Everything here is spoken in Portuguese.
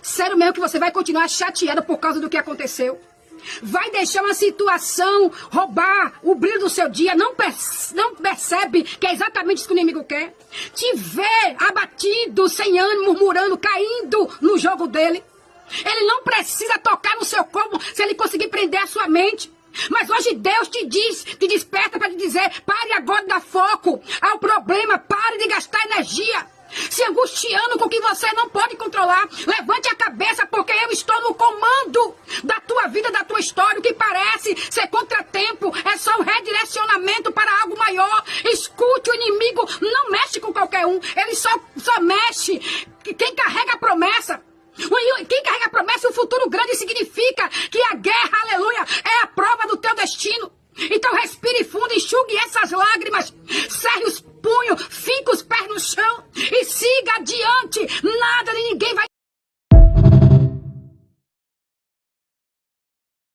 Sério mesmo que você vai continuar chateada por causa do que aconteceu? Vai deixar uma situação roubar o brilho do seu dia? Não percebe que é exatamente isso que o inimigo quer? Te ver abatido, sem ânimo, murmurando, caindo no jogo dele. Ele não precisa tocar no seu corpo se ele conseguir prender a sua mente. Mas hoje Deus te desperta para te dizer: pare agora de dar foco ao problema, pare de gastar energia se angustiando com o que você não pode controlar. Levante a cabeça, porque eu estou no comando da tua vida, da tua história. O que parece ser contratempo é só um redirecionamento para algo maior. Escute, o inimigo não mexe com qualquer um, ele só mexe quem carrega a promessa.